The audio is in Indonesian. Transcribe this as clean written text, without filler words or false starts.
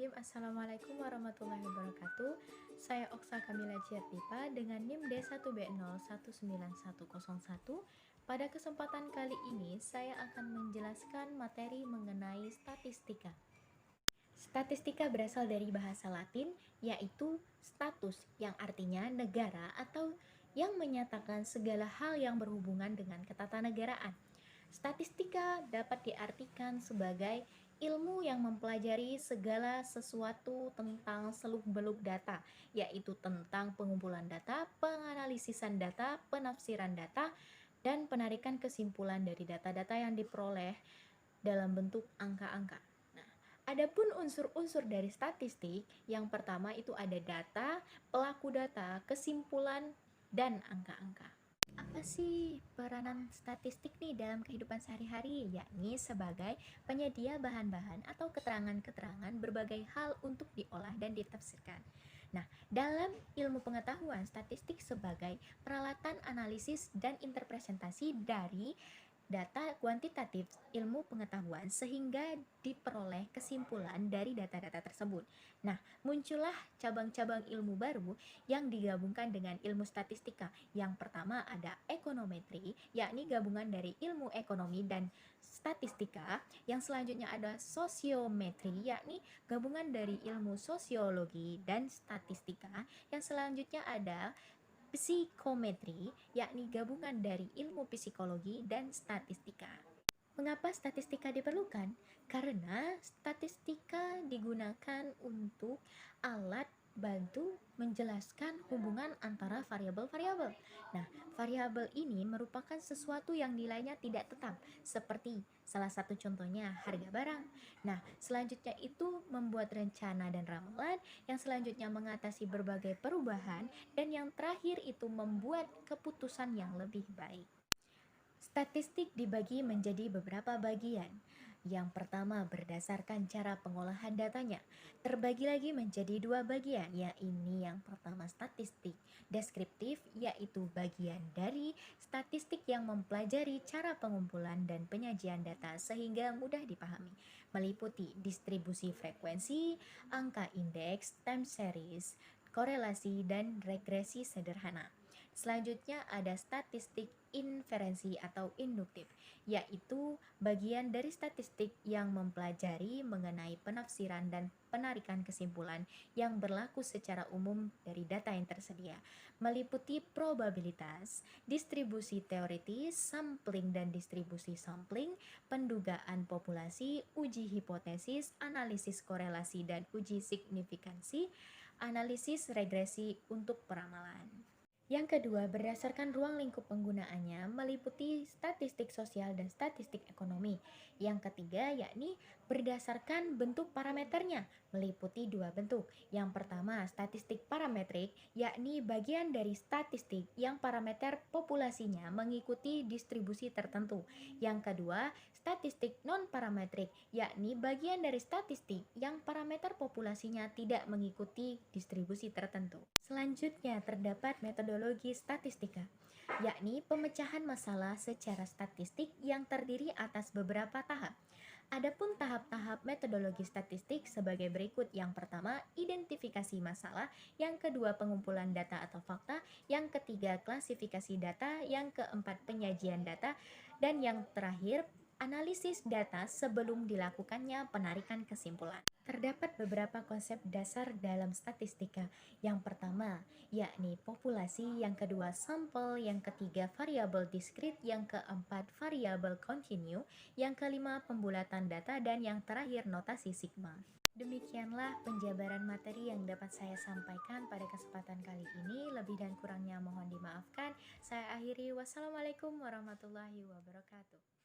Bismillahirrahmanirrahim. Assalamualaikum warahmatullahi wabarakatuh. Saya Oksa Kamila Ciartipa dengan NIM D1B019101. Pada kesempatan kali ini saya akan menjelaskan materi mengenai statistika. Statistika berasal dari bahasa Latin yaitu status yang artinya negara atau yang menyatakan segala hal yang berhubungan dengan ketatanegaraan. Statistika dapat diartikan sebagai ilmu yang mempelajari segala sesuatu tentang seluk-beluk data, yaitu tentang pengumpulan data, penganalisisan data, penafsiran data, dan penarikan kesimpulan dari data-data yang diperoleh dalam bentuk angka-angka. Nah, adapun unsur-unsur dari statistik, yang pertama itu ada data, pelaku data, kesimpulan, dan angka-angka. Apa sih peranan statistik nih dalam kehidupan sehari-hari? Yakni sebagai penyedia bahan-bahan atau keterangan-keterangan berbagai hal untuk diolah dan ditafsirkan. Nah, dalam ilmu pengetahuan, statistik sebagai peralatan analisis dan interpretasi dari data kuantitatif ilmu pengetahuan sehingga diperoleh kesimpulan dari data-data tersebut. Nah, muncullah cabang-cabang ilmu baru yang digabungkan dengan ilmu statistika. Yang pertama ada ekonometri, yakni gabungan dari ilmu ekonomi dan statistika. Yang selanjutnya ada sosiometri, yakni gabungan dari ilmu sosiologi dan statistika. Yang selanjutnya ada psikometri, yakni gabungan dari ilmu psikologi dan statistika. Mengapa statistika diperlukan? Karena statistika digunakan untuk alat bantu menjelaskan hubungan antara variabel-variabel. Nah, variabel ini merupakan sesuatu yang nilainya tidak tetap, seperti salah satu contohnya harga barang. Nah, selanjutnya itu membuat rencana dan ramalan, yang selanjutnya mengatasi berbagai perubahan, dan yang terakhir itu membuat keputusan yang lebih baik. Statistik dibagi menjadi beberapa bagian. Yang pertama berdasarkan cara pengolahan datanya. Terbagi lagi menjadi dua bagian, yaitu yang pertama statistik deskriptif, yaitu bagian dari statistik yang mempelajari cara pengumpulan dan penyajian data sehingga mudah dipahami, meliputi distribusi frekuensi, angka indeks, time series, korelasi, dan regresi sederhana. Selanjutnya ada statistik inferensi atau induktif, yaitu bagian dari statistik yang mempelajari mengenai penafsiran dan penarikan kesimpulan yang berlaku secara umum dari data yang tersedia, meliputi probabilitas, distribusi teoritis, sampling dan distribusi sampling, pendugaan populasi, uji hipotesis, analisis korelasi dan uji signifikansi, analisis regresi untuk peramalan. Yang kedua, berdasarkan ruang lingkup penggunaannya meliputi statistik sosial dan statistik ekonomi. Yang ketiga, yakni berdasarkan bentuk parameternya, meliputi dua bentuk. Yang pertama, statistik parametrik, yakni bagian dari statistik yang parameter populasinya mengikuti distribusi tertentu. Yang kedua, statistik non-parametrik, yakni bagian dari statistik yang parameter populasinya tidak mengikuti distribusi tertentu. Selanjutnya, terdapat metodologi statistika, yakni pemecahan masalah secara statistik yang terdiri atas beberapa tahap. Adapun tahap-tahap metodologi statistik sebagai berikut. Yang pertama, identifikasi masalah. Yang kedua, pengumpulan data atau fakta. Yang ketiga, klasifikasi data. Yang keempat, penyajian data. Dan yang terakhir, analisis data sebelum dilakukannya penarikan kesimpulan. Terdapat beberapa konsep dasar dalam statistika. Yang pertama, yakni populasi, yang kedua sampel, yang ketiga variabel diskrit, yang keempat variabel kontinu, yang kelima pembulatan data, dan yang terakhir notasi sigma. Demikianlah penjabaran materi yang dapat saya sampaikan pada kesempatan kali ini. Lebih dan kurangnya mohon dimaafkan. Saya akhiri. Wassalamualaikum warahmatullahi wabarakatuh.